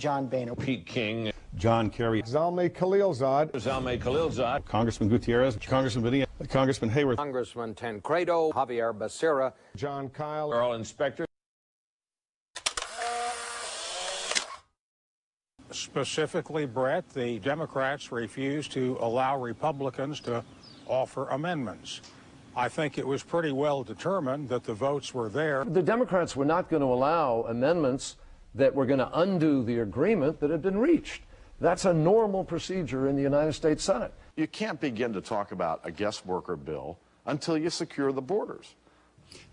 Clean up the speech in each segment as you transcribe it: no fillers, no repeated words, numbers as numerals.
John Boehner. Pete King. John Kerry. Zalmay Khalilzad. Congressman Gutierrez. Congressman Bonilla. Congressman Hayworth. Congressman Tancredo. Xavier Becerra. John Kyle. Arlen Specter. Specifically, Brett, the Democrats refused to allow Republicans to offer amendments. I think it was pretty well determined that the votes were there. The Democrats were not going to allow amendments that were going to undo the agreement that had been reached. That's a normal procedure in the United States Senate. You can't begin to talk about a guest worker bill until you secure the borders.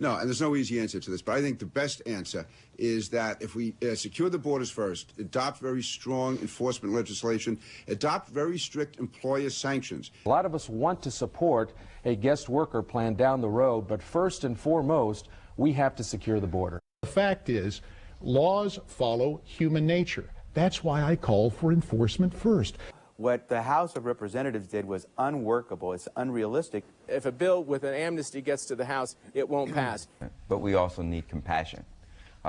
No, and there's no easy answer to this, but I think the best answer is that if we secure the borders first, adopt very strong enforcement legislation, adopt very strict employer sanctions. A lot of us want to support a guest worker plan down the road, but first and foremost, we have to secure the border. The fact is, laws follow human nature. That's why I call for enforcement first. What the House of Representatives did was unworkable. It's unrealistic. If a bill with an amnesty gets to the House, it won't pass. But we also need compassion.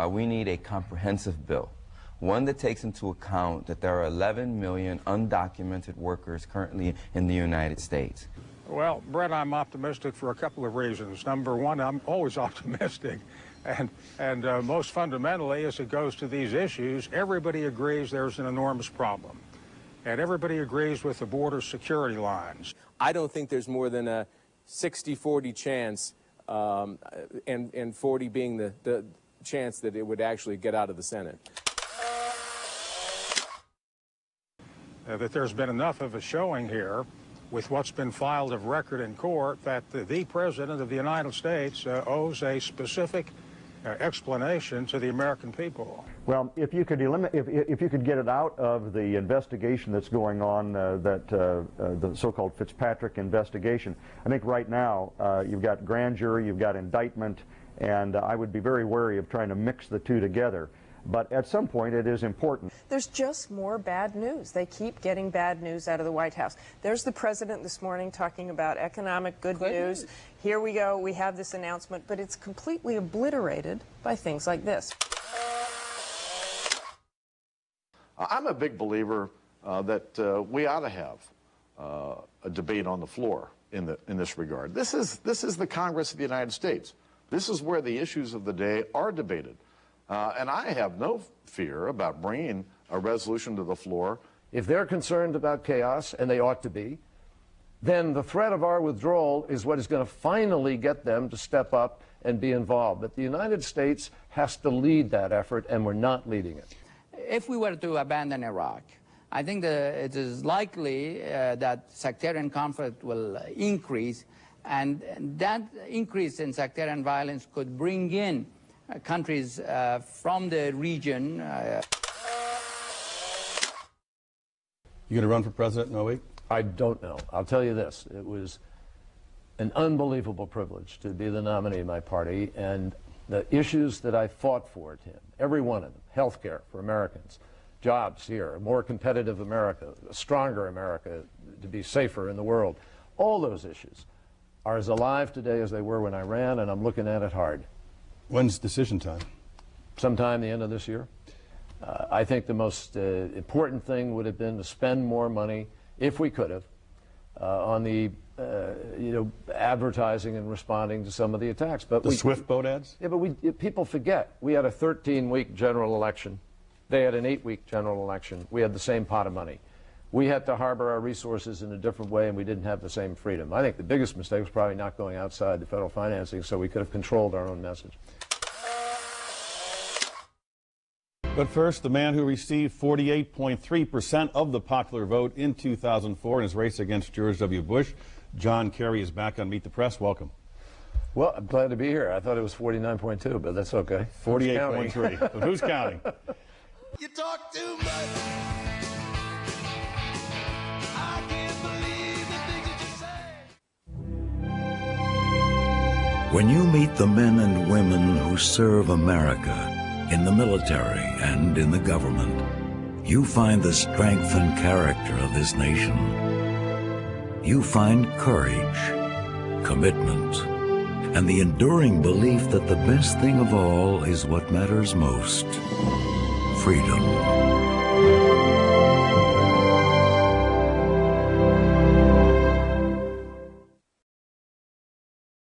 We need a comprehensive bill, one that takes into account that there are 11 million undocumented workers currently in the United States. Well, Brett, I'm optimistic for a couple of reasons. Number one, I'm always optimistic. And most fundamentally, as it goes to these issues, everybody agrees there's an enormous problem. And everybody agrees with the border security lines. I don't think there's more than a 60-40 chance, and 40 being the chance that it would actually get out of the Senate. That there's been enough of a showing here with what's been filed of record in court that the President of the United States owes a specific explanation to the American people. Well, if you could if you could get it out of the investigation that's going on, the so-called Fitzpatrick investigation, I think right now you've got grand jury, you've got indictment, and I would be very wary of trying to mix the two together. But at some point, it is important. There's just more bad news. They keep getting bad news out of the White House. There's the president this morning talking about economic good news. Here we go. We have this announcement, but it's completely obliterated by things like this. I'm a big believer that we ought to have a debate on the floor in this regard. This is the Congress of the United States. This is where the issues of the day are debated. And I have no fear about bringing a resolution to the floor. If they're concerned about chaos, and they ought to be, then the threat of our withdrawal is what is going to finally get them to step up and be involved. But the United States has to lead that effort, and we're not leading it. If we were to abandon Iraq, I think that it is likely that sectarian conflict will increase, and that increase in sectarian violence could bring in countries from the region. You going to run for president in 08? I don't know. I'll tell you this. It was an unbelievable privilege to be the nominee of my party, and the issues that I fought for, Tim, every one of them, health care for Americans, jobs here, a more competitive America, a stronger America, to be safer in the world, all those issues are as alive today as they were when I ran, and I'm looking at it hard. When's decision time? Sometime the end of this year. I think the most important thing would have been to spend more money, if we could have, on the advertising and responding to some of the attacks. But the Swift boat ads? Yeah, but people forget. We had a 13-week general election. They had an 8-week general election. We had the same pot of money. We had to harbor our resources in a different way, and we didn't have the same freedom. I think the biggest mistake was probably not going outside the federal financing, so we could have controlled our own message. But first, the man who received 48.3% of the popular vote in 2004 in his race against George W. Bush, John Kerry, is back on Meet the Press. Welcome. Well, I'm glad to be here. I thought it was 49.2, but that's okay. 48.3. But who's counting? You talk too much. I can't believe the things that you say. When you meet the men and women who serve America in the military and in the government, you find the strength and character of this nation. You find courage, commitment, and the enduring belief that the best thing of all is what matters most: freedom.